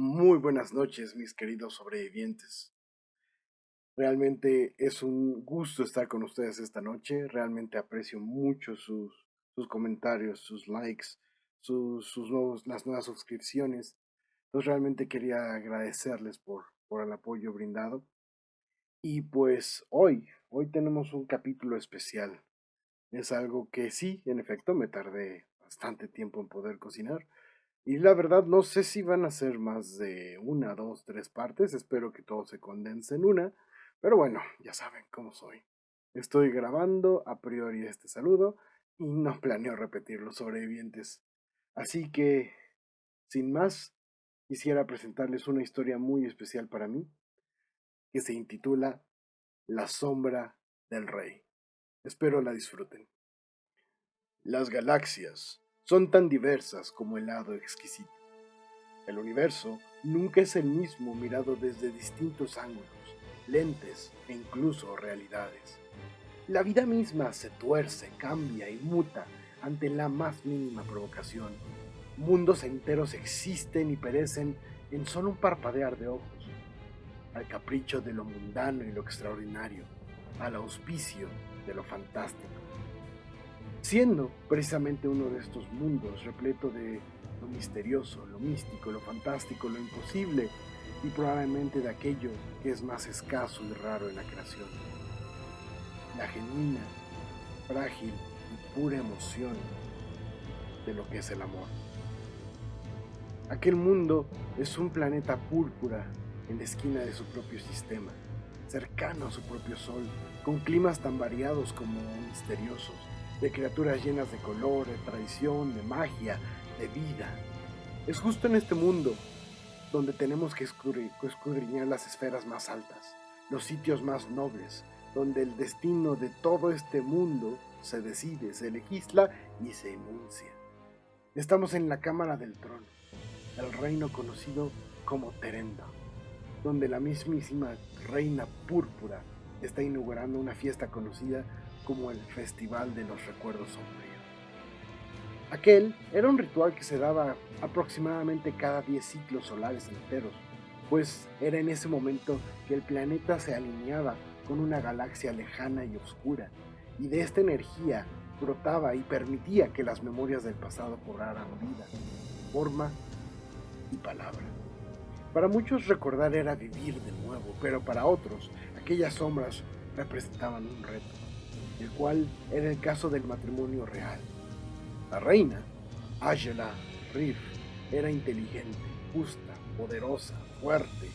Muy buenas noches, mis queridos sobrevivientes. Realmente es un gusto estar con ustedes esta noche. Realmente aprecio mucho sus comentarios, sus likes, las nuevas suscripciones. Entonces realmente quería agradecerles por el apoyo brindado. Y pues hoy tenemos un capítulo especial. Es algo que sí, en efecto, me tardé bastante tiempo en poder cocinar. Y la verdad, no sé si van a ser más de una, dos, tres partes. Espero que todo se condense en una. Pero bueno, ya saben cómo soy. Estoy grabando a priori este saludo y no planeo repetir los sobrevivientes. Así que, sin más, quisiera presentarles una historia muy especial para mí que se intitula La sombra del rey. Espero la disfruten. Las galaxias son tan diversas como el hado exquisito. El universo nunca es el mismo mirado desde distintos ángulos, lentes e incluso realidades. La vida misma se tuerce, cambia y muta ante la más mínima provocación. Mundos enteros existen y perecen en solo un parpadear de ojos, al capricho de lo mundano y lo extraordinario, al auspicio de lo fantástico, siendo precisamente uno de estos mundos repleto de lo misterioso, lo místico, lo fantástico, lo imposible y probablemente de aquello que es más escaso y raro en la creación, la genuina, frágil y pura emoción de lo que es el amor. Aquel mundo es un planeta púrpura en la esquina de su propio sistema, cercano a su propio sol, con climas tan variados como misteriosos, de criaturas llenas de color, de tradición, de magia, de vida. Es justo en este mundo donde tenemos que escudriñar las esferas más altas, los sitios más nobles, donde el destino de todo este mundo se decide, se legisla y se enuncia. Estamos en la Cámara del Trono, el reino conocido como Terenda, donde la mismísima Reina Púrpura está inaugurando una fiesta conocida como el Festival de los Recuerdos Sombríos. Aquel era un ritual que se daba aproximadamente cada 10 ciclos solares enteros, pues era en ese momento que el planeta se alineaba con una galaxia lejana y oscura, y de esta energía brotaba y permitía que las memorias del pasado cobraran vida, forma y palabra. Para muchos recordar era vivir de nuevo, pero para otros aquellas sombras representaban un reto, el cual era el caso del matrimonio real. La reina, Angela Reeve, era inteligente, justa, poderosa, fuerte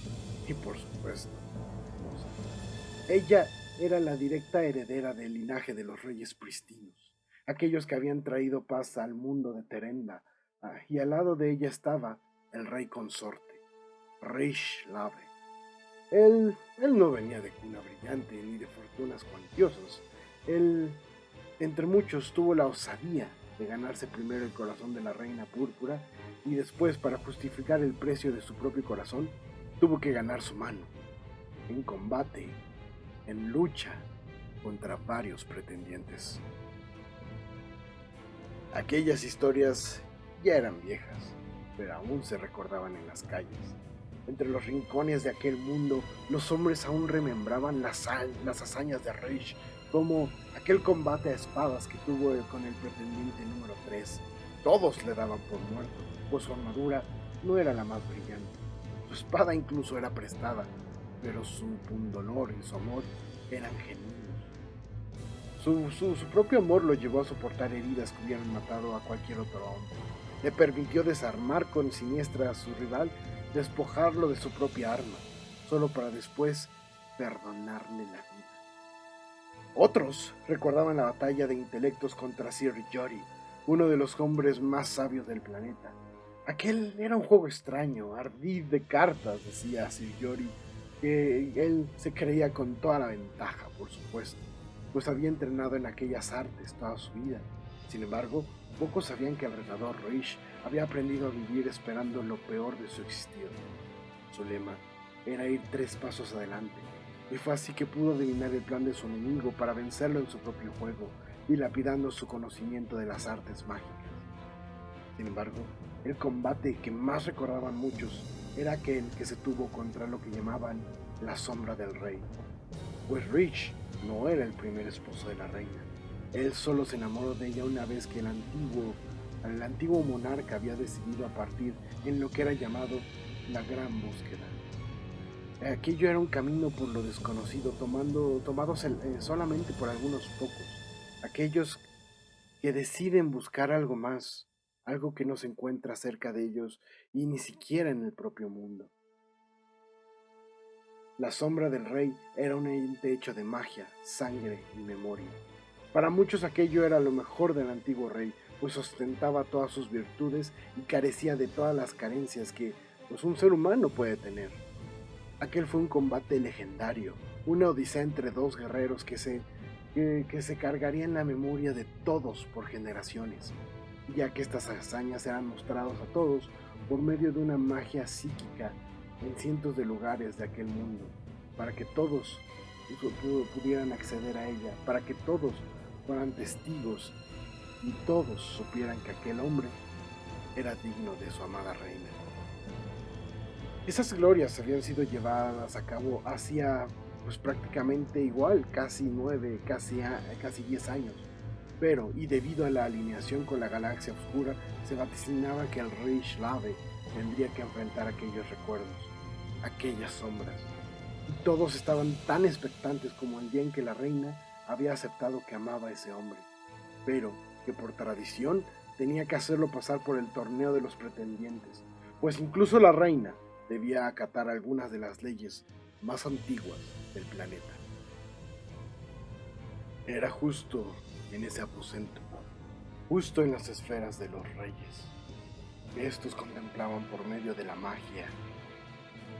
y por supuesto hermosa. Ella era la directa heredera del linaje de los reyes pristinos, aquellos que habían traído paz al mundo de Terenda, y al lado de ella estaba el rey consorte, Rish Lave. Él no venía de cuna brillante ni de fortunas cuantiosas. Él, entre muchos, tuvo la osadía de ganarse primero el corazón de la reina púrpura y después, para justificar el precio de su propio corazón, tuvo que ganar su mano, en combate, en lucha, contra varios pretendientes. Aquellas historias ya eran viejas, pero aún se recordaban en las calles. Entre los rincones de aquel mundo, los hombres aún remembraban las hazañas de Rish, como aquel combate a espadas que tuvo con el pretendiente número 3. Todos le daban por muerto, pues su armadura no era la más brillante. Su espada incluso era prestada, pero su pundonor y su amor eran genuinos. Su propio amor lo llevó a soportar heridas que hubieran matado a cualquier otro hombre. Le permitió desarmar con siniestra a su rival, despojarlo de su propia arma, solo para después perdonarle la vida. Otros recordaban la batalla de intelectos contra Sir Jory, uno de los hombres más sabios del planeta. Aquel era un juego extraño, ardid de cartas, decía Sir Jory, que él se creía con toda la ventaja, por supuesto, pues había entrenado en aquellas artes toda su vida. Sin embargo, pocos sabían que el retador Rish había aprendido a vivir esperando lo peor de su existir. Su lema era ir 3 pasos adelante, y fue así que pudo adivinar el plan de su enemigo para vencerlo en su propio juego, dilapidando su conocimiento de las artes mágicas. Sin embargo, El combate que más recordaban muchos era aquel que se tuvo contra lo que llamaban la sombra del rey, pues Rich no era el primer esposo de la reina. Él solo se enamoró de ella una vez que el antiguo monarca había decidido a partir en lo que era llamado la Gran Búsqueda. Aquello era un camino por lo desconocido, tomados solamente por algunos pocos, aquellos que deciden buscar algo más, algo que no se encuentra cerca de ellos y ni siquiera en el propio mundo. La sombra del rey era un ente hecho de magia, sangre y memoria. Para muchos aquello era lo mejor del antiguo rey, pues ostentaba todas sus virtudes y carecía de todas las carencias que un ser humano puede tener. Aquel fue un combate legendario, una odisea entre dos guerreros que se cargaría en la memoria de todos por generaciones, ya que estas hazañas eran mostradas a todos por medio de una magia psíquica en cientos de lugares de aquel mundo, para que todos pudieran acceder a ella, para que todos fueran testigos y todos supieran que aquel hombre era digno de su amada reina. Esas glorias habían sido llevadas a cabo hacía prácticamente igual, casi 9, casi 10 años. Pero, y debido a la alineación con la galaxia oscura, se vaticinaba que el rey Slave tendría que enfrentar aquellos recuerdos, aquellas sombras. Y todos estaban tan expectantes como el día en que la reina había aceptado que amaba a ese hombre, pero que por tradición tenía que hacerlo pasar por el torneo de los pretendientes, pues incluso la reina debía acatar algunas de las leyes más antiguas del planeta. Era justo en ese aposento, justo en las esferas de los reyes, que estos contemplaban por medio de la magia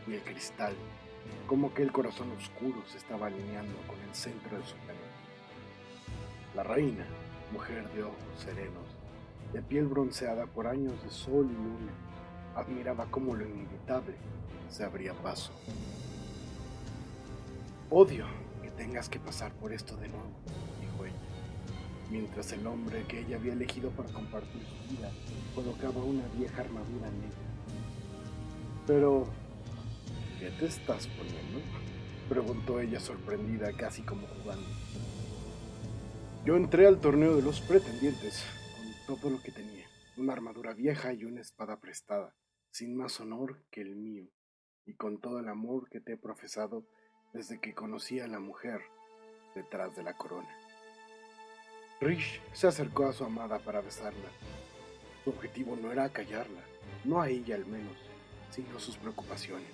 y el cristal, como que el corazón oscuro se estaba alineando con el centro de su planeta. La reina, mujer de ojos serenos, de piel bronceada por años de sol y luna, admiraba cómo lo inevitable se abría paso. Odio que tengas que pasar por esto de nuevo, dijo ella, mientras el hombre que ella había elegido para compartir su vida colocaba una vieja armadura negra. Pero, ¿qué te estás poniendo?, preguntó ella sorprendida, casi como jugando. Yo entré al torneo de los pretendientes con todo lo que tenía, una armadura vieja y una espada prestada, sin más honor que el mío, y con todo el amor que te he profesado desde que conocí a la mujer detrás de la corona. Rish se acercó a su amada para besarla. Su objetivo no era acallarla, no a ella al menos, sino sus preocupaciones,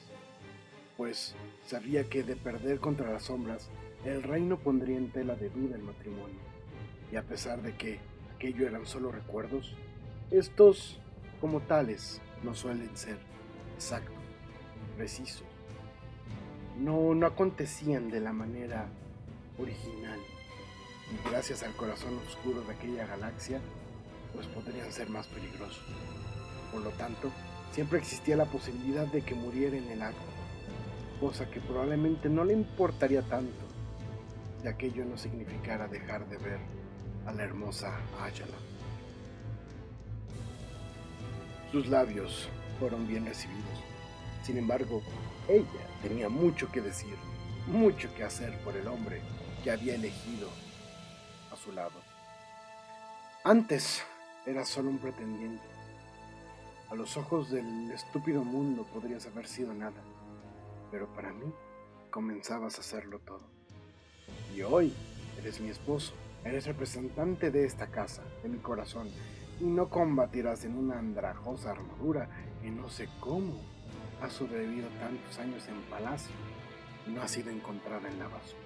pues sabía que de perder contra las sombras, el reino pondría en tela de duda el matrimonio, y a pesar de que aquello eran solo recuerdos, estos, como tales, no suelen ser exactos, precisos. No acontecían de la manera original, y gracias al corazón oscuro de aquella galaxia, podrían ser más peligrosos. Por lo tanto, siempre existía la posibilidad de que muriera en el acto, cosa que probablemente no le importaría tanto si aquello no significara dejar de ver a la hermosa Ayala. Sus labios fueron bien recibidos. Sin embargo, ella tenía mucho que decir, mucho que hacer por el hombre que había elegido a su lado. Antes era solo un pretendiente. A los ojos del estúpido mundo podrías haber sido nada, pero para mí comenzabas a hacerlo todo. Y hoy eres mi esposo, eres representante de esta casa, de mi corazón, y no combatirás en una andrajosa armadura que no sé cómo ha sobrevivido tantos años en palacio y no ha sido encontrada en la basura.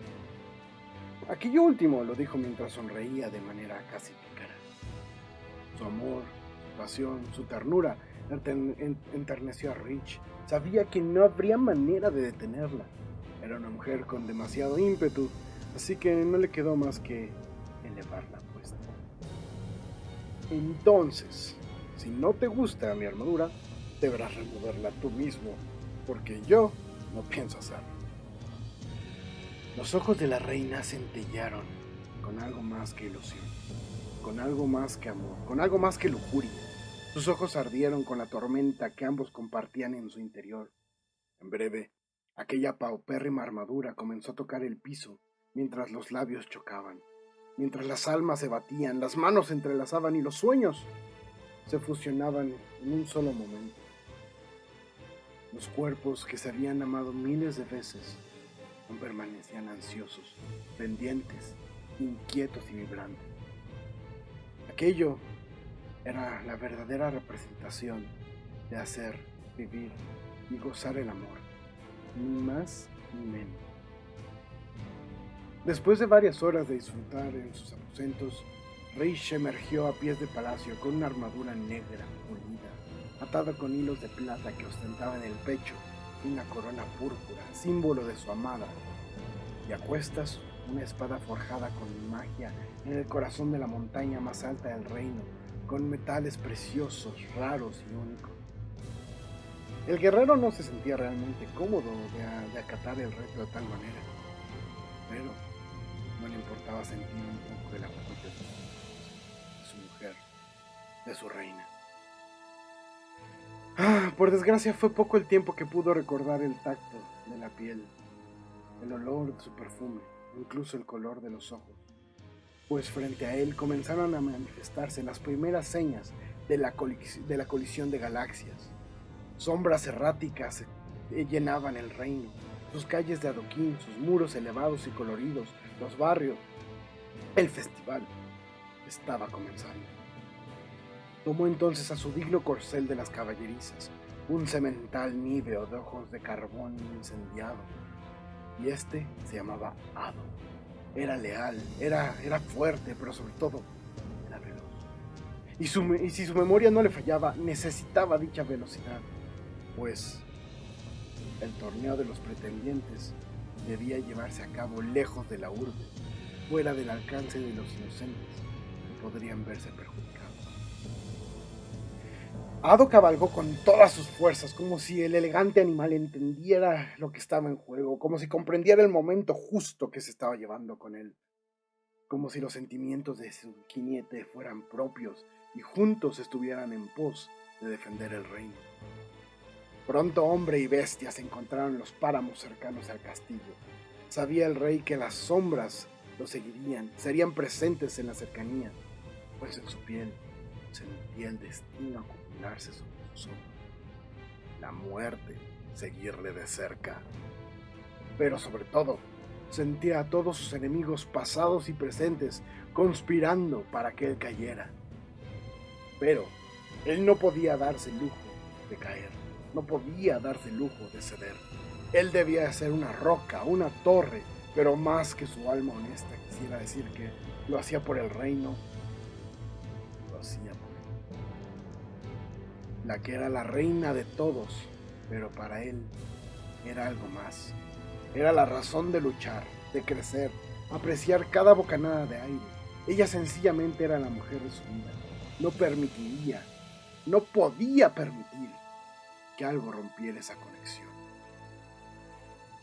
Aquello último lo dijo mientras sonreía de manera casi pícara. Su amor, su pasión, su ternura enterneció a Rich. Sabía que no habría manera de detenerla. Era una mujer con demasiado ímpetu, así que no le quedó más que elevar la apuesta. Entonces, si no te gusta mi armadura, deberás removerla tú mismo, porque yo no pienso hacerlo. Los ojos de la reina centellaron con algo más que ilusión, con algo más que amor, con algo más que lujuria. Sus ojos ardieron con la tormenta que ambos compartían en su interior. En breve, aquella paupérrima armadura comenzó a tocar el piso mientras los labios chocaban, mientras las almas se batían, las manos se entrelazaban y los sueños se fusionaban en un solo momento. Los cuerpos que se habían amado miles de veces aún permanecían ansiosos, pendientes, inquietos y vibrantes. Aquello era la verdadera representación de hacer, vivir y gozar el amor, ni más ni menos. Después de varias horas de disfrutar en sus aposentos, Rish emergió a pies de palacio con una armadura negra, pulida, atada con hilos de plata que ostentaba en el pecho y una corona púrpura, símbolo de su amada, y a cuestas una espada forjada con magia en el corazón de la montaña más alta del reino, con metales preciosos, raros y únicos. El guerrero no se sentía realmente cómodo de acatar el reto de tal manera, pero no le importaba sentir un poco del apoyo de su mujer, de su reina. Por desgracia fue poco el tiempo que pudo recordar el tacto de la piel, el olor de su perfume, incluso el color de los ojos, pues frente a él comenzaron a manifestarse las primeras señas de la colisión de galaxias. Sombras erráticas llenaban el reino, sus calles de adoquín, sus muros elevados y coloridos, los barrios. El festival estaba comenzando. Tomó entonces a su digno corcel de las caballerizas, un semental níveo de ojos de carbón incendiado, y este se llamaba Ado. Era leal, era fuerte, pero sobre todo era veloz. Y si su memoria no le fallaba, necesitaba dicha velocidad, pues el torneo de los pretendientes debía llevarse a cabo lejos de la urbe, fuera del alcance de los inocentes que podrían verse perjudicados. Ado cabalgó con todas sus fuerzas, como si el elegante animal entendiera lo que estaba en juego, como si comprendiera el momento justo que se estaba llevando con él, como si los sentimientos de su jinete fueran propios y juntos estuvieran en pos de defender el reino. Pronto hombre y bestia se encontraron en los páramos cercanos al castillo. Sabía el rey que las sombras lo seguirían, serían presentes en la cercanía, pues en su piel sentía el destino acumularse sobre sus ojos, la muerte seguirle de cerca. Pero sobre todo, sentía a todos sus enemigos pasados y presentes conspirando para que él cayera. Pero él no podía darse el lujo de caer, no podía darse el lujo de ceder. Él debía ser una roca, una torre, pero más que su alma honesta quisiera decir que lo hacía por el reino, lo hacía por la que era la reina de todos, pero para él era algo más. Era la razón de luchar, de crecer, apreciar cada bocanada de aire. Ella sencillamente era la mujer de su vida. No permitiría, no podía permitir que algo rompiera esa conexión.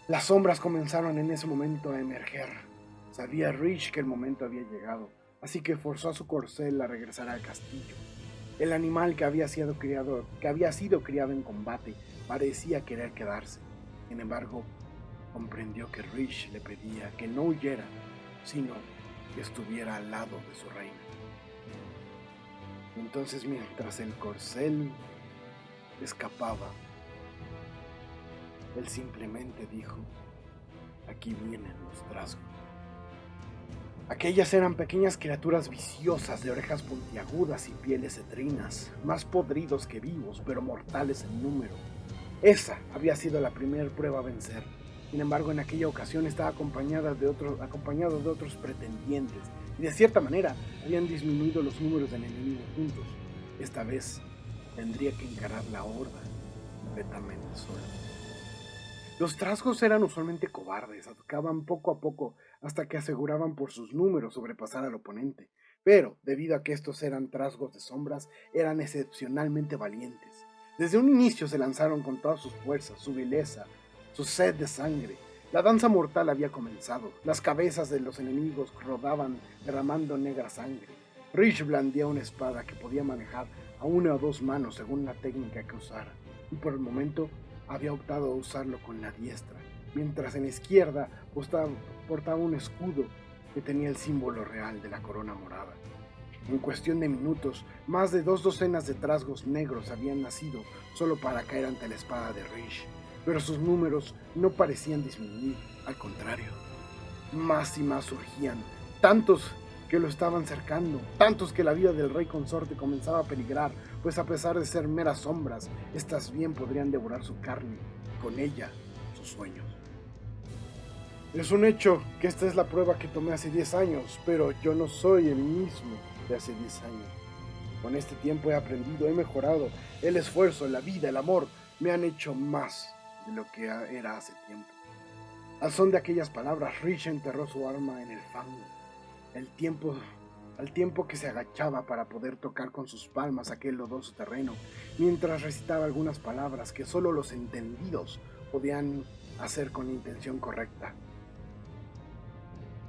Las sombras comenzaron en ese momento a emerger. Sabía Rich que el momento había llegado, así que forzó a su corcel a regresar al castillo. El animal que había sido criado en combate parecía querer quedarse. Sin embargo, comprendió que Rich le pedía que no huyera, sino que estuviera al lado de su reina. Entonces, mientras el corcel escapaba, él simplemente dijo: aquí vienen los trasgos. Aquellas eran pequeñas criaturas viciosas de orejas puntiagudas y pieles cetrinas, más podridos que vivos, pero mortales en número. Esa había sido la primera prueba a vencer. Sin embargo, en aquella ocasión estaba acompañado de otros pretendientes, y de cierta manera habían disminuido los números de enemigos juntos. Esta vez tendría que encarar la horda completamente sola. Los trasgos eran usualmente cobardes, atacaban poco a poco hasta que aseguraban por sus números sobrepasar al oponente, pero debido a que estos eran trasgos de sombras, eran excepcionalmente valientes. Desde un inicio se lanzaron con todas sus fuerzas, su vileza, su sed de sangre. La danza mortal había comenzado, las cabezas de los enemigos rodaban derramando negra sangre. Rich blandía una espada que podía manejar a una o dos manos según la técnica que usara, y por el momento había optado a usarlo con la diestra, mientras en la izquierda portaba un escudo que tenía el símbolo real de la corona morada. En cuestión de minutos, más de 2 docenas de trasgos negros habían nacido solo para caer ante la espada de Rish, pero sus números no parecían disminuir, al contrario. Más y más surgían, tantos que lo estaban cercando, tantos que la vida del rey consorte comenzaba a peligrar, pues a pesar de ser meras sombras, estas bien podrían devorar su carne y con ella sus sueños. Es un hecho que esta es la prueba que tomé hace 10 años, pero yo no soy el mismo de hace 10 años. Con este tiempo he aprendido, he mejorado. El esfuerzo, la vida, el amor me han hecho más de lo que era hace tiempo. Al son de aquellas palabras, Rich enterró su arma en el fango. Al tiempo que se agachaba para poder tocar con sus palmas aquel lodoso terreno, mientras recitaba algunas palabras que solo los entendidos podían hacer con la intención correcta.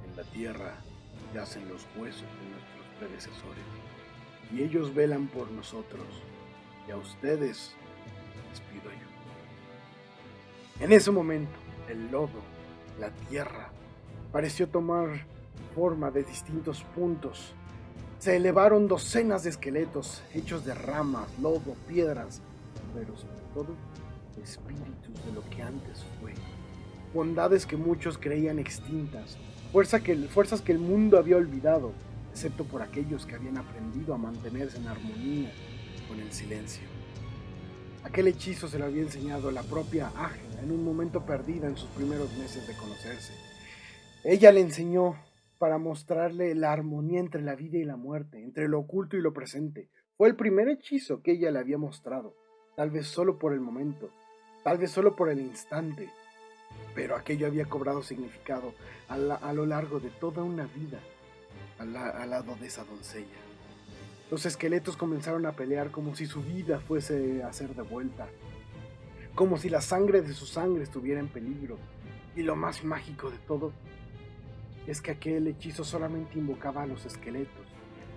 En la tierra yacen los huesos de nuestros predecesores, y ellos velan por nosotros, y a ustedes les pido ayuda. En ese momento, el lodo, la tierra, pareció tomar forma de distintos puntos. Se elevaron docenas de esqueletos hechos de ramas, lodo, piedras, pero sobre todo espíritus de lo que antes fue. Bondades que muchos creían extintas, fuerzas que el mundo había olvidado, excepto por aquellos que habían aprendido a mantenerse en armonía con el silencio. Aquel hechizo se lo había enseñado la propia Ágena en un momento perdida en sus primeros meses de conocerse. Ella le enseñó para mostrarle la armonía entre la vida y la muerte, entre lo oculto y lo presente. Fue el primer hechizo que ella le había mostrado, tal vez solo por el momento, tal vez solo por el instante, pero aquello había cobrado significado a lo largo de toda una vida al lado de esa doncella. Los esqueletos comenzaron a pelear como si su vida fuese a ser devuelta, como si la sangre de su sangre estuviera en peligro. Y lo más mágico de todo es que aquel hechizo solamente invocaba a los esqueletos.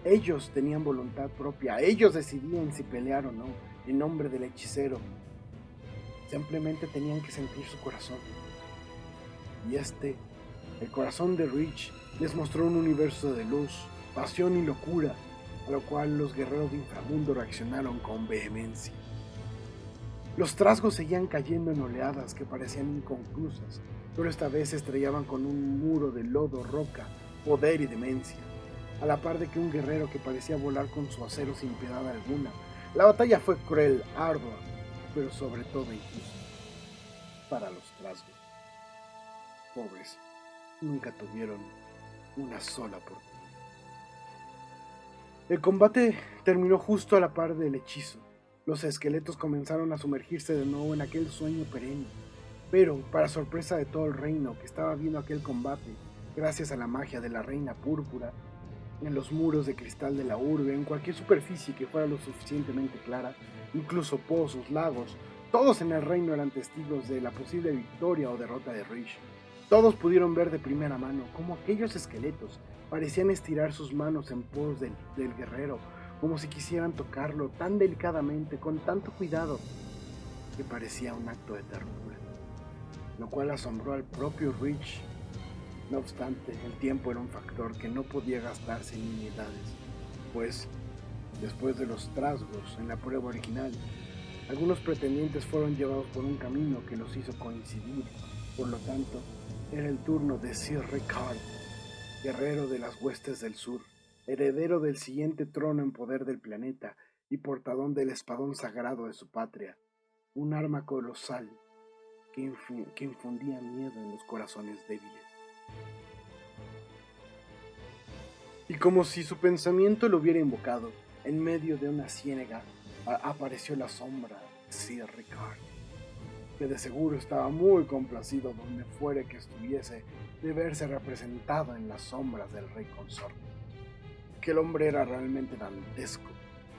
Ellos tenían voluntad propia, ellos decidían si pelear o no, en nombre del hechicero. Simplemente tenían que sentir su corazón. Y el corazón de Rich, les mostró un universo de luz, pasión y locura, a lo cual los guerreros de inframundo reaccionaron con vehemencia. Los trasgos seguían cayendo en oleadas que parecían inconclusas, pero esta vez se estrellaban con un muro de lodo, roca, poder y demencia, a la par de que un guerrero que parecía volar con su acero sin piedad alguna. La batalla fue cruel, ardua, pero sobre todo injusta para los trasgos. Pobres, nunca tuvieron una sola oportunidad. El combate terminó justo a la par del hechizo. Los esqueletos comenzaron a sumergirse de nuevo en aquel sueño perenne, pero, para sorpresa de todo el reino que estaba viendo aquel combate, gracias a la magia de la reina púrpura, en los muros de cristal de la urbe, en cualquier superficie que fuera lo suficientemente clara, incluso pozos, lagos, todos en el reino eran testigos de la posible victoria o derrota de Rish. Todos pudieron ver de primera mano cómo aquellos esqueletos parecían estirar sus manos en pos del guerrero, como si quisieran tocarlo tan delicadamente, con tanto cuidado, que parecía un acto de ternura, lo cual asombró al propio Rich. No obstante, el tiempo era un factor que no podía gastarse en nimiedades, pues, después de los trasgos en la prueba original, algunos pretendientes fueron llevados por un camino que los hizo coincidir. Por lo tanto, era el turno de Sir Ricard, guerrero de las huestes del sur, heredero del siguiente trono en poder del planeta y portador del espadón sagrado de su patria, un arma colosal que infundía miedo en los corazones débiles. Y como si su pensamiento lo hubiera invocado, en medio de una ciénaga apareció la sombra de Sir Ricard, que de seguro estaba muy complacido donde fuera que estuviese de verse representado en las sombras del rey consorte. Aquel hombre era realmente dantesco,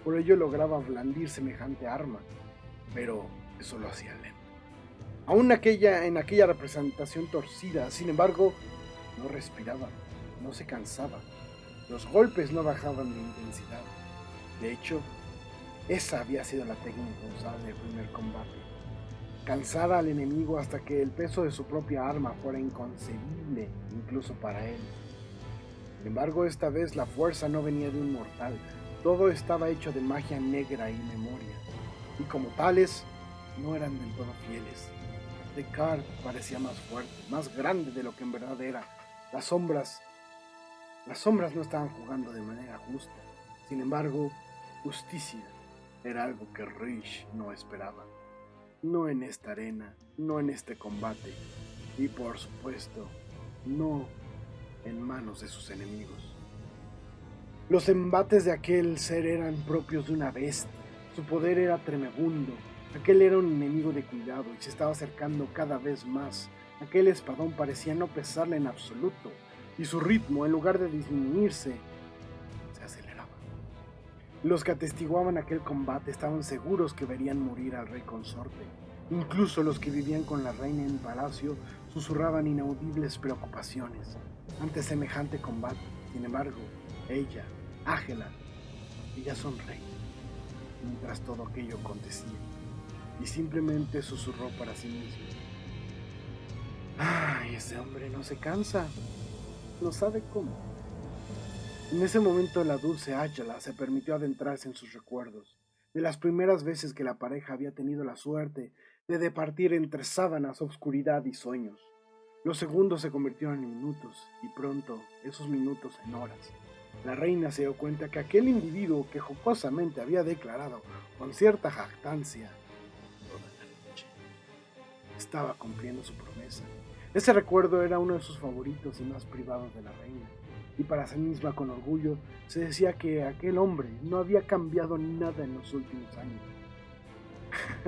por ello lograba blandir semejante arma, pero eso lo hacía lento. Aún en aquella representación torcida, sin embargo, no respiraba, no se cansaba. Los golpes no bajaban de intensidad. De hecho, Esa había sido la técnica usada en el primer combate. Cansar al enemigo hasta que el peso de su propia arma fuera inconcebible incluso para él. Sin embargo, esta vez la fuerza no venía de un mortal. Todo estaba hecho de magia negra y memoria. Y como tales, no eran del todo fieles. Descartes parecía más fuerte, más grande de lo que en verdad era. Las sombras no estaban jugando de manera justa. Sin embargo, justicia era algo que Rich no esperaba. No en esta arena, no en este combate. Y por supuesto, no en manos de sus enemigos. Los embates de aquel ser eran propios de una bestia. Su poder era tremebundo. Aquel era un enemigo de cuidado y se estaba acercando cada vez más. Aquel espadón parecía no pesarle en absoluto, y su ritmo, en lugar de disminuirse, se aceleraba. Los que atestiguaban aquel combate estaban seguros que verían morir al rey consorte. Incluso los que vivían con la reina en palacio susurraban inaudibles preocupaciones ante semejante combate. Sin embargo, ella, Ángela, ella sonreía mientras todo aquello acontecía y simplemente susurró para sí misma: ¡ay, ese hombre no se cansa! No sabe cómo. En ese momento la dulce Ángela se permitió adentrarse en sus recuerdos, de las primeras veces que la pareja había tenido la suerte de departir entre sábanas, obscuridad y sueños. Los segundos se convirtieron en minutos, y pronto esos minutos en horas. La reina se dio cuenta que aquel individuo que jocosamente había declarado con cierta jactancia toda la noche estaba cumpliendo su promesa. Ese recuerdo era uno de sus favoritos y más privados de la reina, y para sí misma con orgullo se decía que aquel hombre no había cambiado nada en los últimos años.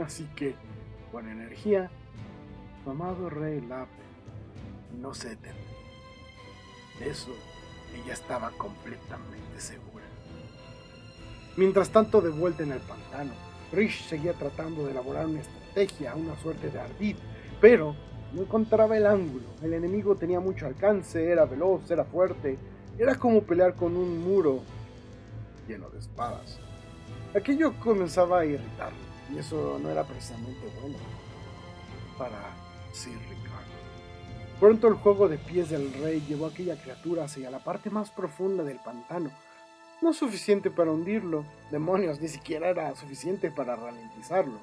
Así que, con energía, su amado rey Lape no se detendría. De eso ella estaba completamente segura. Mientras tanto, de vuelta en el pantano, Rich seguía tratando de elaborar una estrategia, una suerte de ardid, pero no encontraba el ángulo. El enemigo tenía mucho alcance, era veloz, era fuerte. Era como pelear con un muro lleno de espadas. Aquello comenzaba a irritarlo, y eso no era precisamente bueno para Sir Ricardo. Pronto el juego de pies del rey llevó a aquella criatura hacia la parte más profunda del pantano. No suficiente para hundirlo, demonios, ni siquiera era suficiente para ralentizarlo.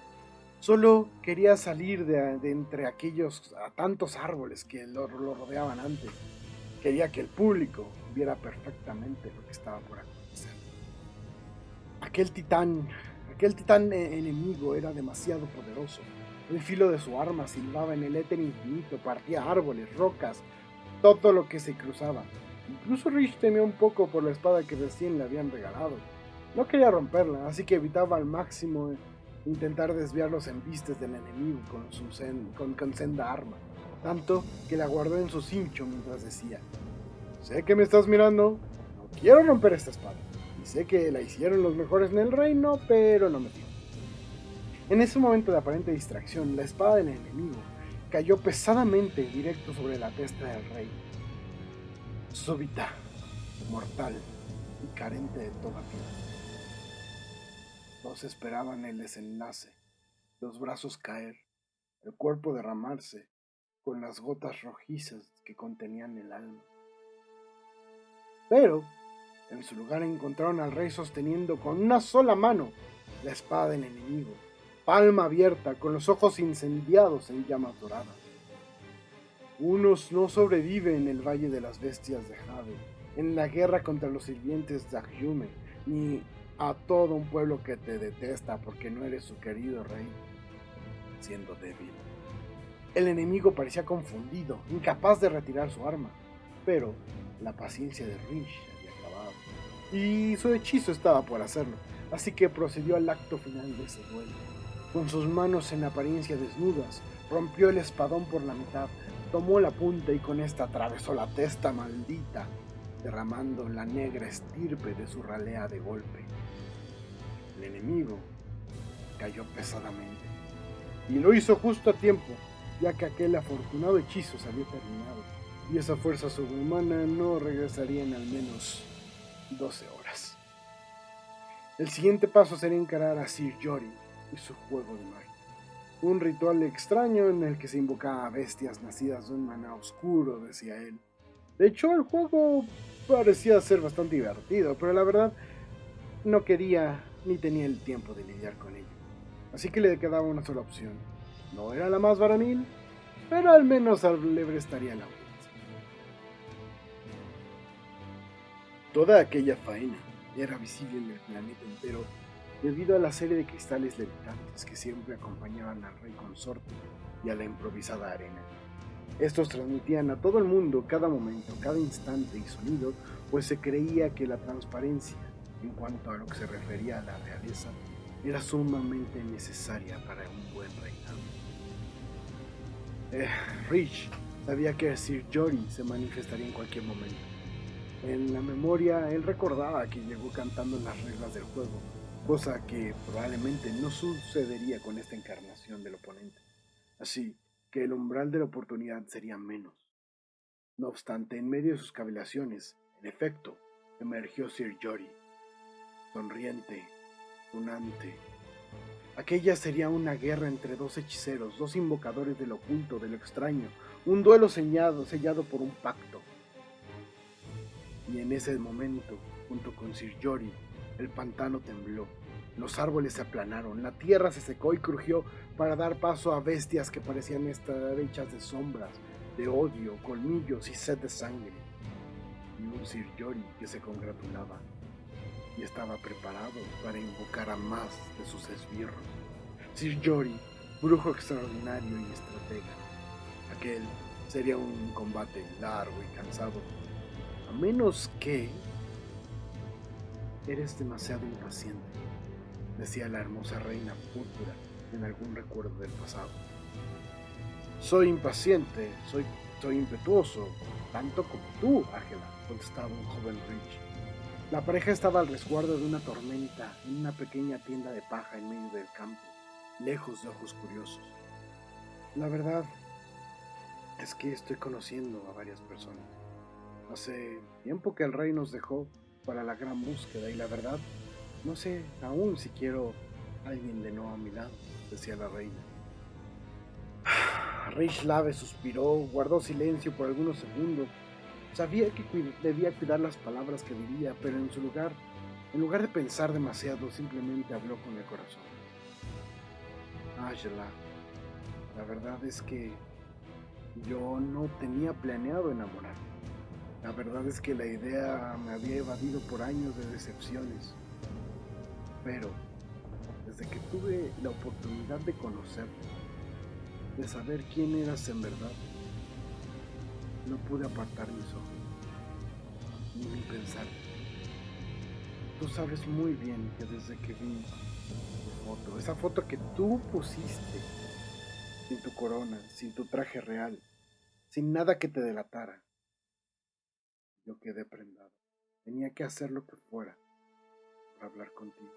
Solo quería salir de entre aquellos tantos árboles que lo rodeaban antes. Quería que el público viera perfectamente lo que estaba por acontecer. Aquel titán enemigo era demasiado poderoso. El filo de su arma silbaba en el éter infinito, partía árboles, rocas, todo lo que se cruzaba. Incluso Rich temía un poco por la espada que recién le habían regalado. No quería romperla, así que evitaba al máximo intentar desviar los embistes del enemigo con senda arma. Tanto que la guardó en su cincho mientras decía: sé que me estás mirando, no quiero romper esta espada. Y sé que la hicieron los mejores en el reino, pero no me fío. En ese momento de aparente distracción, la espada del enemigo cayó pesadamente directo sobre la testa del rey. Súbita, mortal y carente de toda piedad. Todos esperaban el desenlace, los brazos caer, el cuerpo derramarse con las gotas rojizas que contenían el alma. Pero en su lugar encontraron al rey sosteniendo con una sola mano la espada del enemigo, palma abierta, con los ojos incendiados en llamas doradas. Unos no sobreviven en el Valle de las Bestias de Jade, en la guerra contra los sirvientes de Ahyume, ni a todo un pueblo que te detesta porque no eres su querido rey, siendo débil. El enemigo parecía confundido, incapaz de retirar su arma, pero la paciencia de Rich había acabado, y su hechizo estaba por hacerlo, así que procedió al acto final de ese duelo. Con sus manos en apariencia desnudas, rompió el espadón por la mitad, tomó la punta y con esta atravesó la testa maldita, derramando la negra estirpe de su ralea de golpe. El enemigo cayó pesadamente, y lo hizo justo a tiempo, ya que aquel afortunado hechizo se había terminado, y esa fuerza sobrehumana no regresaría en al menos 12 horas. El siguiente paso sería encarar a Sir Jorih y su juego de magia. Un ritual extraño en el que se invocaba a bestias nacidas de un maná oscuro, decía él. De hecho, el juego parecía ser bastante divertido, pero la verdad no quería ni tenía el tiempo de lidiar con ello. Así que le quedaba una sola opción. No era la más varonil, pero al menos le prestaría la audiencia. Toda aquella faena era visible en el planeta entero debido a la serie de cristales levitantes que siempre acompañaban al rey consorte y a la improvisada arena. Estos transmitían a todo el mundo cada momento, cada instante y sonido, pues se creía que la transparencia, en cuanto a lo que se refería a la realeza, era sumamente necesaria para un buen reinado. Rich sabía que Sir Jorih se manifestaría en cualquier momento. En la memoria, él recordaba que llegó cantando las reglas del juego, cosa que probablemente no sucedería con esta encarnación del oponente. Así que el umbral de la oportunidad sería menos. No obstante, en medio de sus cavilaciones, en efecto, emergió Sir Jorih, sonriente, tunante. Aquella sería una guerra entre dos hechiceros, dos invocadores del oculto, de lo extraño, un duelo sellado por un pacto. Y en ese momento, junto con Sir Jorih, el pantano tembló, los árboles se aplanaron, la tierra se secó y crujió para dar paso a bestias que parecían estar hechas de sombras, de odio, colmillos y sed de sangre. Y un Sir Jorih que se congratulaba y estaba preparado para invocar a más de sus esbirros. Sir Jorih, brujo extraordinario y estratega. Aquel sería un combate largo y cansado, a menos que... Eres demasiado impaciente, decía la hermosa reina púrpura en algún recuerdo del pasado. Soy impaciente, soy impetuoso, tanto como tú, Ángela, contestaba un joven Rich. La pareja estaba al resguardo de una tormenta en una pequeña tienda de paja en medio del campo, lejos de ojos curiosos. La verdad es que estoy conociendo a varias personas. Hace tiempo que el rey nos dejó para la gran búsqueda y la verdad, no sé aún si quiero a alguien de nuevo a mi lado, decía la reina. Rich Lave suspiró, guardó silencio por algunos segundos. Sabía que debía cuidar las palabras que diría, pero en lugar de pensar demasiado, simplemente habló con el corazón. Angela, la verdad es que yo no tenía planeado enamorarme. La verdad es que la idea me había evadido por años de decepciones. Pero desde que tuve la oportunidad de conocerte, de saber quién eras en verdad, no pude apartar mis ojos, ni pensar. Tú sabes muy bien que desde que vi tu foto, esa foto que tú pusiste, sin tu corona, sin tu traje real, sin nada que te delatara, yo quedé prendado. Tenía que hacer lo que fuera para hablar contigo.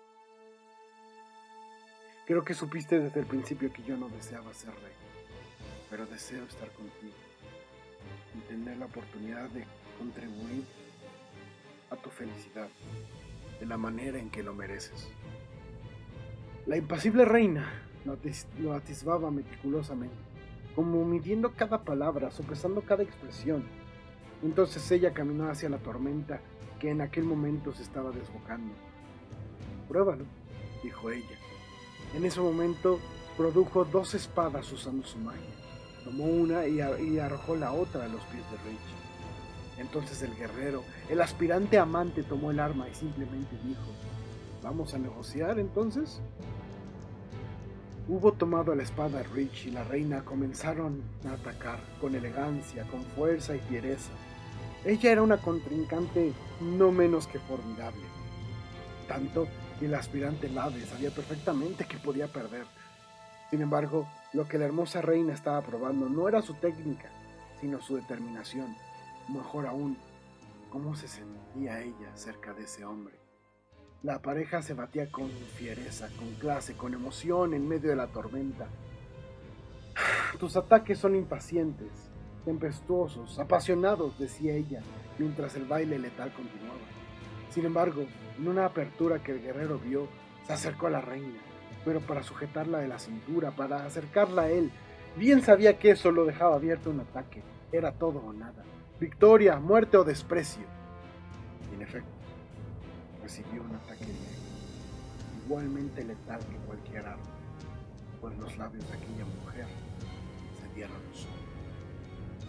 Creo que supiste desde el principio que yo no deseaba ser rey, pero deseo estar contigo y tener la oportunidad de contribuir a tu felicidad de la manera en que lo mereces. La impasible reina lo atisbaba meticulosamente, como midiendo cada palabra, sopesando cada expresión. Entonces ella caminó hacia la tormenta que en aquel momento se estaba desbocando. Pruébalo, dijo ella. En ese momento produjo 2 espadas usando su magia. Tomó una y arrojó la otra a los pies de Rich. Entonces el guerrero, el aspirante amante, tomó el arma y simplemente dijo: ¿Vamos a negociar entonces? Hubo tomado la espada Rich y la reina comenzaron a atacar con elegancia, con fuerza y fiereza. Ella era una contrincante no menos que formidable, tanto que el aspirante Lave sabía perfectamente que podía perder. Sin embargo, lo que la hermosa reina estaba probando no era su técnica, sino su determinación. Mejor aún, cómo se sentía ella cerca de ese hombre. La pareja se batía con fiereza, con clase, con emoción en medio de la tormenta. Tus ataques son impacientes, tempestuosos, apasionados, decía ella, mientras el baile letal continuaba. Sin embargo, en una apertura que el guerrero vio, se acercó a la reina, pero para sujetarla de la cintura, para acercarla a él. Bien sabía que eso lo dejaba abierto a un ataque. Era todo o nada. Victoria, muerte o desprecio. Y en efecto, recibió un ataque negro, igualmente letal que cualquier arma, pues los labios de aquella mujer se dieron los ojos.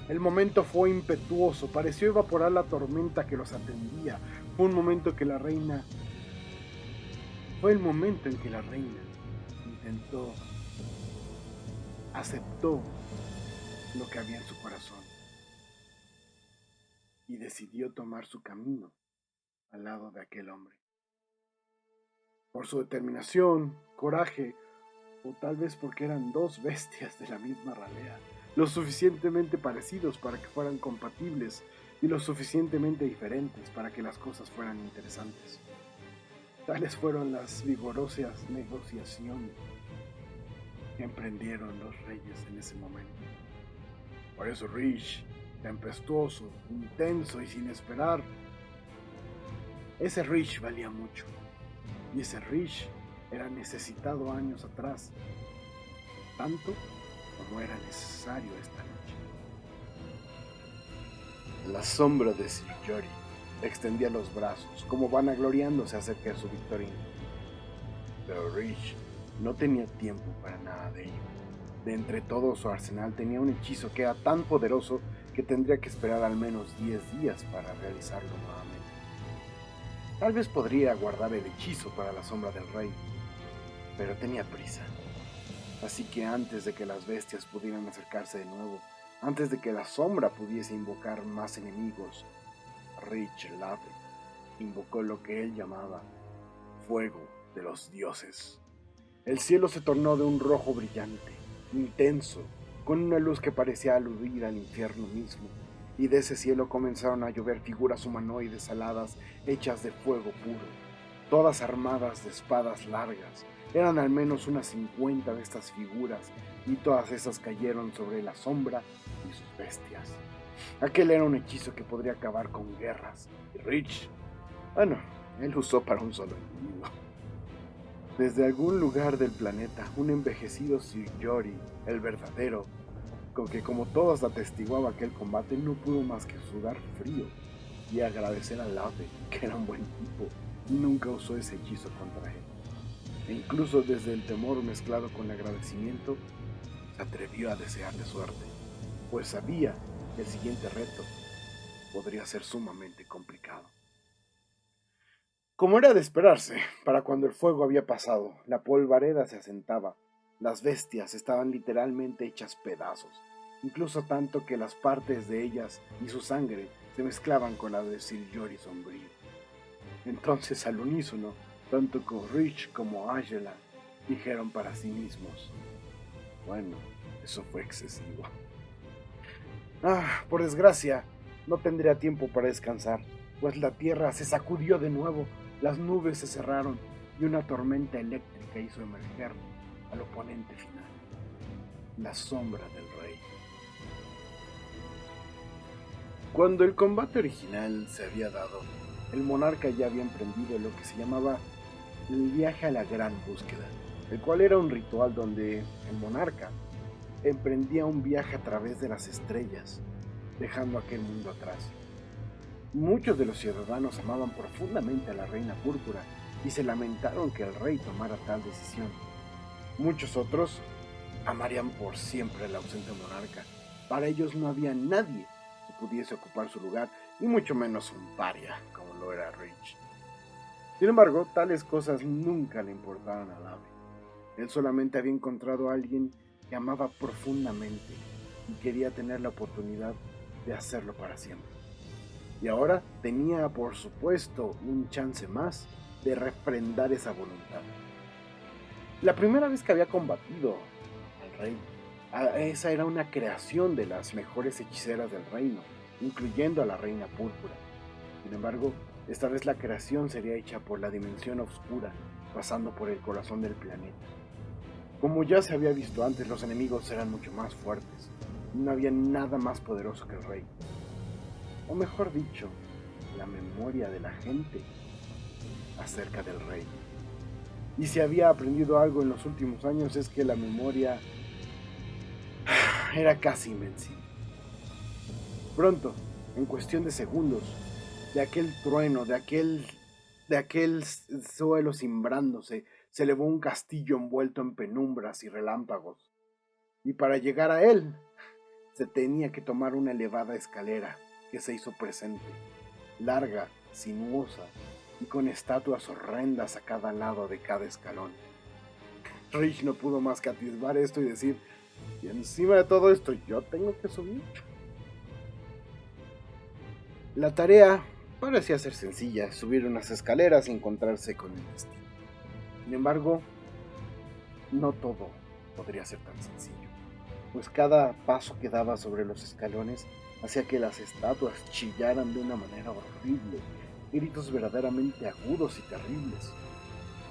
El momento fue impetuoso, pareció evaporar la tormenta que los atendía. Fue el momento en que la reina aceptó lo que había en su corazón y decidió tomar su camino al lado de aquel hombre. Por su determinación, coraje, o tal vez porque eran dos bestias de la misma ralea, lo suficientemente parecidos para que fueran compatibles y lo suficientemente diferentes para que las cosas fueran interesantes. Tales fueron las vigorosas negociaciones que emprendieron los reyes en ese momento. Por eso Rich, tempestuoso, intenso y sin esperar, ese Rich valía mucho. Y ese Rich era necesitado años atrás, tanto como era necesario esta noche. La sombra de Sir Jory extendía los brazos, como vanagloriándose acerca de su victoria. Pero Rich no tenía tiempo para nada de ello. De entre todo su arsenal tenía un hechizo que era tan poderoso que tendría que esperar al menos 10 días para realizarlo nuevamente. Tal vez podría guardar el hechizo para la sombra del rey, pero tenía prisa. Así que antes de que las bestias pudieran acercarse de nuevo, antes de que la sombra pudiese invocar más enemigos, Rich Lave invocó lo que él llamaba fuego de los dioses. El cielo se tornó de un rojo brillante, intenso, con una luz que parecía aludir al infierno mismo, y de ese cielo comenzaron a llover figuras humanoides aladas hechas de fuego puro, todas armadas de espadas largas. Eran al menos unas 50 de estas figuras, y todas esas cayeron sobre la sombra y sus bestias. Aquel era un hechizo que podría acabar con guerras, y Rich, él usó para un solo individuo. Desde algún lugar del planeta, un envejecido Sir Jory, el verdadero, con que como todos atestiguaba aquel combate, no pudo más que sudar frío y agradecer al ave, que era un buen tipo, y nunca usó ese hechizo contra él. E incluso desde el temor mezclado con agradecimiento, se atrevió a desearle suerte, pues sabía que el siguiente reto podría ser sumamente complicado. Como era de esperarse, para cuando el fuego había pasado, la polvareda se asentaba. Las bestias estaban literalmente hechas pedazos, incluso tanto que las partes de ellas y su sangre se mezclaban con la de Sir Jory sombrío. Entonces, al unísono, tanto Rich como Angela dijeron para sí mismos: bueno, eso fue excesivo. Por desgracia, no tendría tiempo para descansar, pues la tierra se sacudió de nuevo, las nubes se cerraron y una tormenta eléctrica hizo emerger al oponente final, la sombra del rey. Cuando el combate original se había dado, el monarca ya había emprendido lo que se llamaba el viaje a la gran búsqueda, el cual era un ritual donde el monarca emprendía un viaje a través de las estrellas, dejando aquel mundo atrás. Muchos de los ciudadanos amaban profundamente a la reina púrpura y se lamentaron que el rey tomara tal decisión. Muchos otros amarían por siempre al ausente monarca. Para ellos no había nadie que pudiese ocupar su lugar, y mucho menos un paria como lo era Rich. Sin embargo, tales cosas nunca le importaron al ave. Él solamente había encontrado a alguien que amaba profundamente y quería tener la oportunidad de hacerlo para siempre. Y ahora tenía, por supuesto, un chance más de refrendar esa voluntad. La primera vez que había combatido al rey, esa era una creación de las mejores hechiceras del reino, incluyendo a la reina púrpura. Sin embargo, esta vez la creación sería hecha por la dimensión oscura, pasando por el corazón del planeta. Como ya se había visto antes, los enemigos eran mucho más fuertes. No había nada más poderoso que el rey. O mejor dicho, la memoria de la gente acerca del rey. Y si había aprendido algo en los últimos años es que la memoria era casi invencible. Pronto, en cuestión de segundos, de aquel trueno, de aquel suelo cimbrándose, se elevó un castillo envuelto en penumbras y relámpagos. Y para llegar a él, se tenía que tomar una elevada escalera que se hizo presente, larga, sinuosa y con estatuas horrendas a cada lado de cada escalón. Rich no pudo más que atisbar esto y decir, y encima de todo esto yo tengo que subir. La tarea parecía ser sencilla, subir unas escaleras y encontrarse con el destino. Sin embargo, no todo podría ser tan sencillo, pues cada paso que daba sobre los escalones hacía que las estatuas chillaran de una manera horrible, gritos verdaderamente agudos y terribles.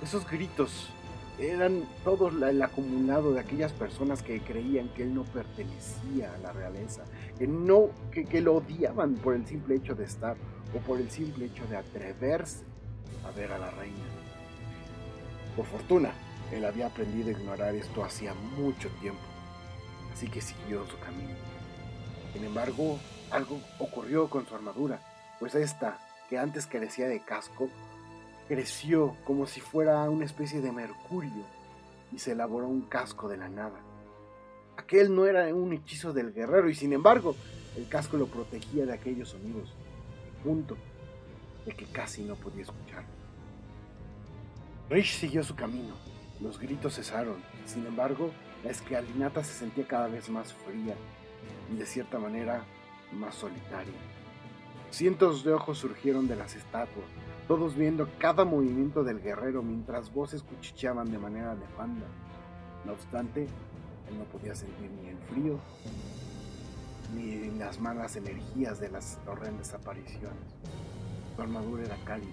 Esos gritos eran todo el acumulado de aquellas personas que creían que él no pertenecía a la realeza, que lo odiaban por el simple hecho de estar o por el simple hecho de atreverse a ver a la reina. Por fortuna, él había aprendido a ignorar esto hacía mucho tiempo, así que siguió su camino. Sin embargo, algo ocurrió con su armadura, pues esta, que antes carecía de casco, creció como si fuera una especie de mercurio y se elaboró un casco de la nada. Aquel no era un hechizo del guerrero y sin embargo el casco lo protegía de aquellos sonidos, al punto de que casi no podía escuchar. Rich siguió su camino, los gritos cesaron, sin embargo la escalinata se sentía cada vez más fría y de cierta manera más solitaria. Cientos de ojos surgieron de las estatuas, todos viendo cada movimiento del guerrero mientras voces cuchicheaban de manera nefanda. No obstante, él no podía sentir ni el frío ni las malas energías de las horrendas apariciones. Su armadura era cálida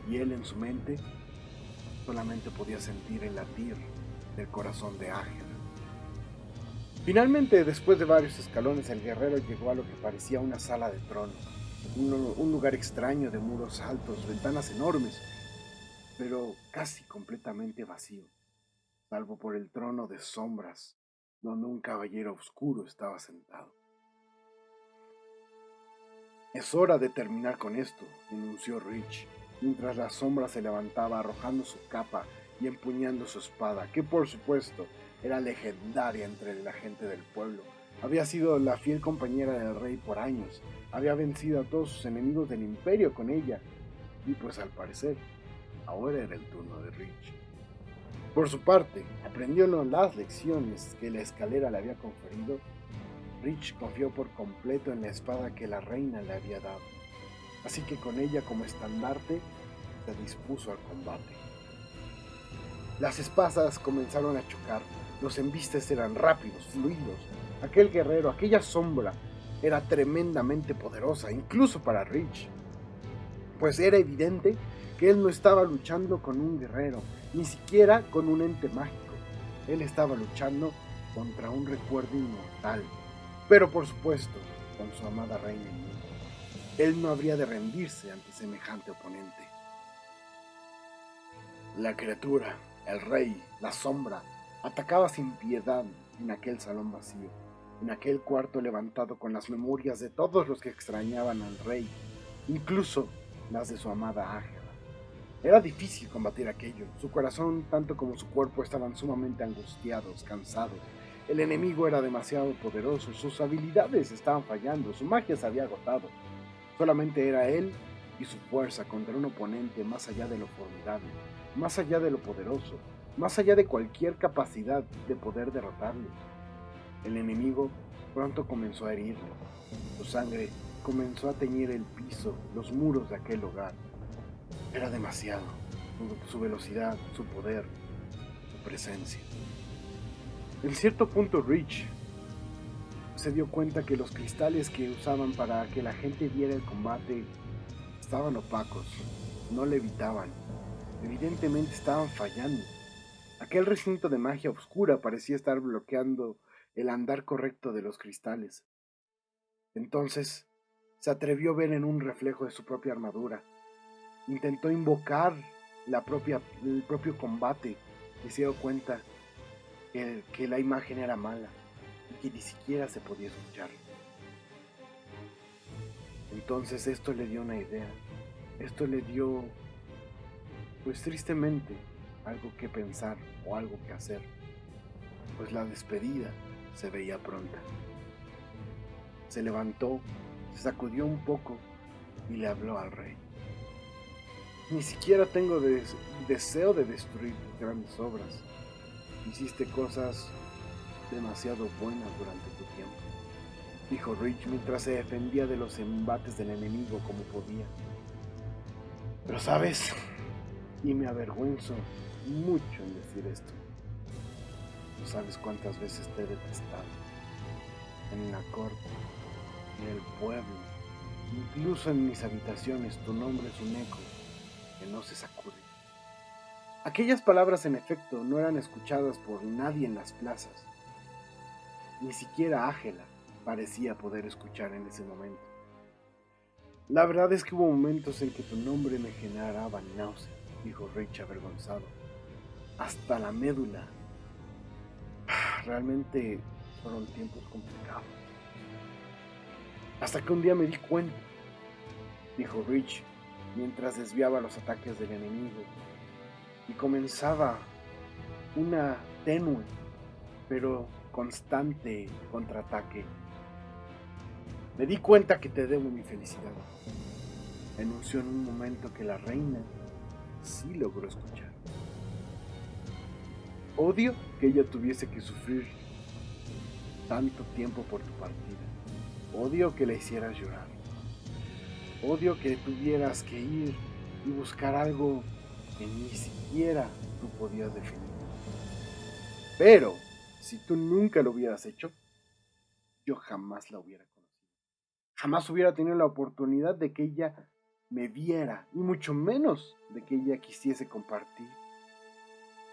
y él en su mente solamente podía sentir el latir del corazón de Ángela. Finalmente, después de varios escalones, el guerrero llegó a lo que parecía una sala de trono. Un lugar extraño de muros altos, ventanas enormes, pero casi completamente vacío, salvo por el trono de sombras, donde un caballero oscuro estaba sentado. Es hora de terminar con esto, anunció Rich, mientras la sombra se levantaba arrojando su capa y empuñando su espada, que por supuesto era legendaria entre la gente del pueblo. Había sido la fiel compañera del rey por años, había vencido a todos sus enemigos del imperio con ella, y pues al parecer, ahora era el turno de Rich. Por su parte, aprendiendo las lecciones que la escalera le había conferido, Rich confió por completo en la espada que la reina le había dado, así que con ella como estandarte se dispuso al combate. Las espadas comenzaron a chocar, los embistes eran rápidos, fluidos. Aquel guerrero, aquella sombra, era tremendamente poderosa, incluso para Rich, pues era evidente que él no estaba luchando con un guerrero, ni siquiera con un ente mágico. Él estaba luchando contra un recuerdo inmortal, pero por supuesto, con su amada reina en mente. Él no habría de rendirse ante semejante oponente. La criatura, el rey, la sombra, atacaba sin piedad en aquel salón vacío, en aquel cuarto levantado con las memorias de todos los que extrañaban al rey, incluso las de su amada Ángela. Era difícil combatir aquello. Su corazón, tanto como su cuerpo, estaban sumamente angustiados, cansados. El enemigo era demasiado poderoso, sus habilidades estaban fallando, su magia se había agotado. Solamente era él y su fuerza contra un oponente más allá de lo formidable, más allá de lo poderoso, más allá de cualquier capacidad de poder derrotarlo. El enemigo pronto comenzó a herirlo. Su sangre comenzó a teñir el piso, los muros de aquel hogar. Era demasiado. Su velocidad, su poder, su presencia. En cierto punto Rich se dio cuenta que los cristales que usaban para que la gente viera el combate estaban opacos, no levitaban. Evidentemente estaban fallando. Aquel recinto de magia oscura parecía estar bloqueando el andar correcto de los cristales. Entonces se atrevió a ver en un reflejo de su propia armadura. Intentó invocar el propio combate y se dio cuenta que la imagen era mala y que ni siquiera se podía escuchar. Entonces esto le dio una idea. Esto le dio, pues tristemente, algo que pensar o algo que hacer, pues la despedida se veía pronta. Se levantó, se sacudió un poco y le habló al rey. Ni siquiera tengo deseo de destruir tus grandes obras. Hiciste cosas demasiado buenas durante tu tiempo, dijo Rich mientras se defendía de los embates del enemigo como podía. Pero sabes, y me avergüenzo mucho en decir esto, no sabes cuántas veces te he detestado, en la corte, en el pueblo, incluso en mis habitaciones tu nombre es un eco que no se sacude. Aquellas palabras en efecto no eran escuchadas por nadie en las plazas, ni siquiera Ángela parecía poder escuchar en ese momento. La verdad es que hubo momentos en que tu nombre me generaba náusea, dijo Rich avergonzado, hasta la médula. Realmente fueron tiempos complicados. Hasta que un día me di cuenta, dijo Rich, mientras desviaba los ataques del enemigo, y comenzaba una tenue, pero constante contraataque. Me di cuenta que te debo mi felicidad. Anunció en un momento que la reina sí logró escuchar. Odio que ella tuviese que sufrir tanto tiempo por tu partida. Odio que la hicieras llorar. Odio que tuvieras que ir y buscar algo que ni siquiera tú podías definir. Pero, si tú nunca lo hubieras hecho, yo jamás la hubiera conocido. Jamás hubiera tenido la oportunidad de que ella me viera, y mucho menos de que ella quisiese compartir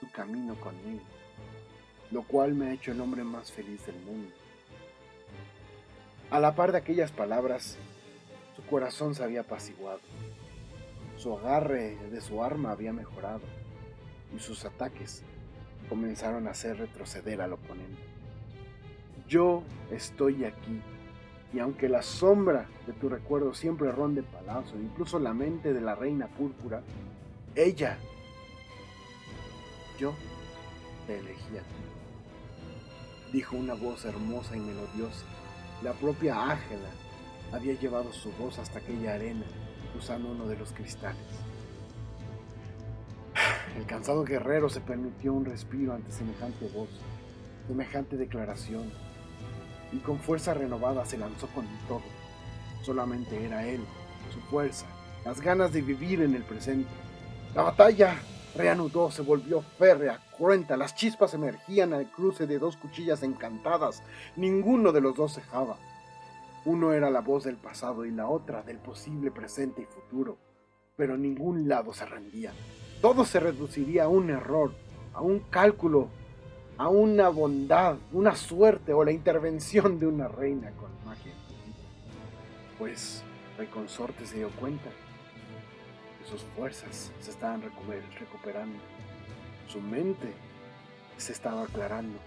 su camino conmigo, lo cual me ha hecho el hombre más feliz del mundo. A la par de aquellas palabras, su corazón se había apaciguado, su agarre de su arma había mejorado, y sus ataques comenzaron a hacer retroceder al oponente. Yo estoy aquí, y aunque la sombra de tu recuerdo siempre ronde palacio, incluso la mente de la reina púrpura, ella, yo te elegí a ti, dijo una voz hermosa y melodiosa. La propia Ángela había llevado su voz hasta aquella arena, usando uno de los cristales. El cansado guerrero se permitió un respiro ante semejante voz, semejante declaración, y con fuerza renovada se lanzó con todo. Solamente era él, su fuerza, las ganas de vivir en el presente. La batalla reanudó, se volvió férrea, cruenta, las chispas emergían al cruce de dos cuchillas encantadas. Ninguno de los dos cejaba. Uno era la voz del pasado y la otra del posible presente y futuro, pero ningún lado se rendía. Todo se reduciría a un error, a un cálculo, a una bondad, una suerte o la intervención de una reina con magia. Pues el consorte se dio cuenta que sus fuerzas se estaban recuperando, su mente se estaba aclarando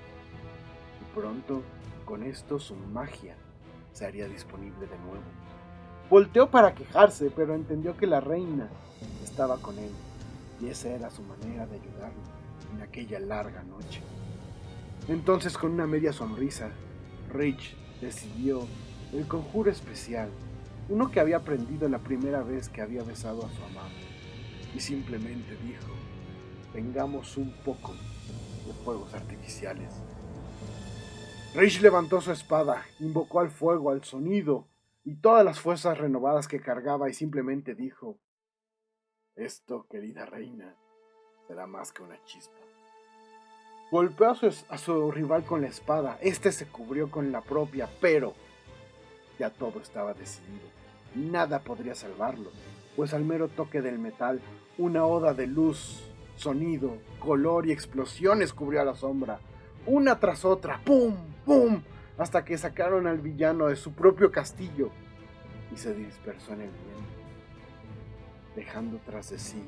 y pronto con esto su magia se haría disponible de nuevo. Volteó para quejarse, pero entendió que la reina estaba con él y esa era su manera de ayudarlo en aquella larga noche. Entonces, con una media sonrisa, Rich decidió el conjuro especial, uno que había aprendido la primera vez que había besado a su amado, y simplemente dijo: tengamos un poco de fuegos artificiales. Rich levantó su espada, invocó al fuego, al sonido y todas las fuerzas renovadas que cargaba y simplemente dijo: esto, querida reina, será más que una chispa. Golpeó a su rival con la espada. Este se cubrió con la propia, pero ya todo estaba decidido. Nada podría salvarlo, pues al mero toque del metal, una oda de luz, sonido, color y explosiones cubrió a la sombra, una tras otra, ¡pum! ¡Pum! Hasta que sacaron al villano de su propio castillo y se dispersó en el viento. dejando tras de sí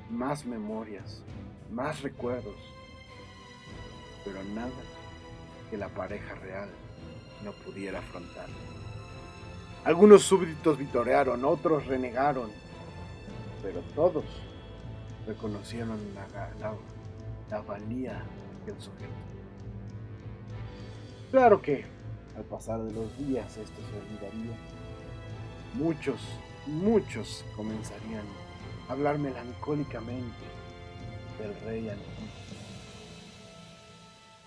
más memorias, más recuerdos, pero nada que la pareja real no pudiera afrontar. Algunos súbditos vitorearon, otros renegaron, pero todos reconocieron la valía del sujeto. Claro que al pasar de los días esto se olvidaría. Muchos comenzarían a hablar melancólicamente del rey antiguo.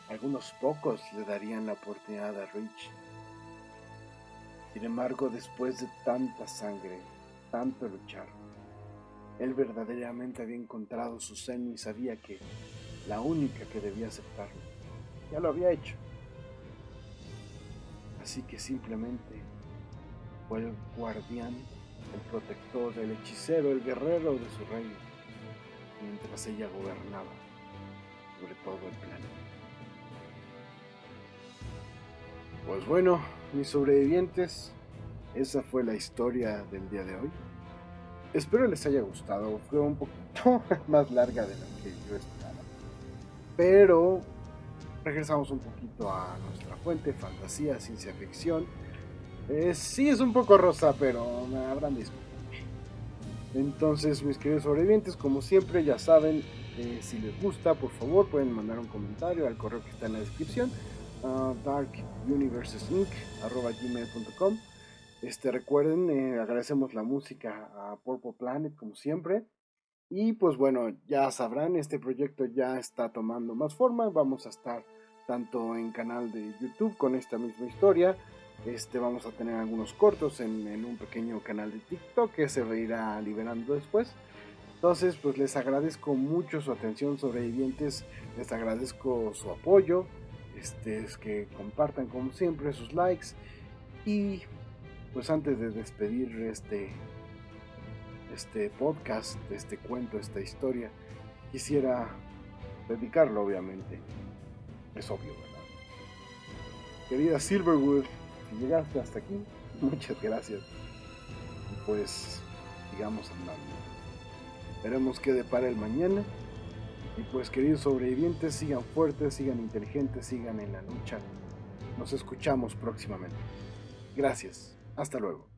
Algunos pocos le darían la oportunidad a Rich. Sin embargo, después de tanta sangre, tanto luchar, él verdaderamente había encontrado su seno y sabía que la única que debía aceptarlo ya lo había hecho. Así que simplemente fue el guardián, el protector, el hechicero, el guerrero de su reino, mientras ella gobernaba sobre todo el planeta. Pues bueno, mis sobrevivientes, esa fue la historia del día de hoy. Espero les haya gustado, fue un poquito más larga de lo que yo esperaba. Pero regresamos un poquito a nuestra fuente, fantasía, ciencia ficción. Sí es un poco rosa, pero me habrán disculpado. Entonces, mis queridos sobrevivientes, como siempre, ya saben, si les gusta, por favor, pueden mandar un comentario al correo que está en la descripción, darkuniversesinc@gmail.com. Recuerden, agradecemos la música a Purple Planet, como siempre. Y pues bueno, ya sabrán, este proyecto ya está tomando más forma. Vamos a estar tanto en canal de YouTube con esta misma historia. Vamos a tener algunos cortos en un pequeño canal de TikTok que se irá liberando después. Entonces, pues les agradezco mucho su atención, sobrevivientes. Les agradezco su apoyo. Es que compartan como siempre sus likes. Y pues antes de despedir este podcast, este cuento, esta historia, quisiera dedicarlo, obviamente. Es obvio, ¿verdad? Querida Silverwood, si llegaste hasta aquí, muchas gracias. Y pues, sigamos andando. Veremos qué depara el mañana. Y pues, queridos sobrevivientes, sigan fuertes, sigan inteligentes, sigan en la lucha. Nos escuchamos próximamente. Gracias. Hasta luego.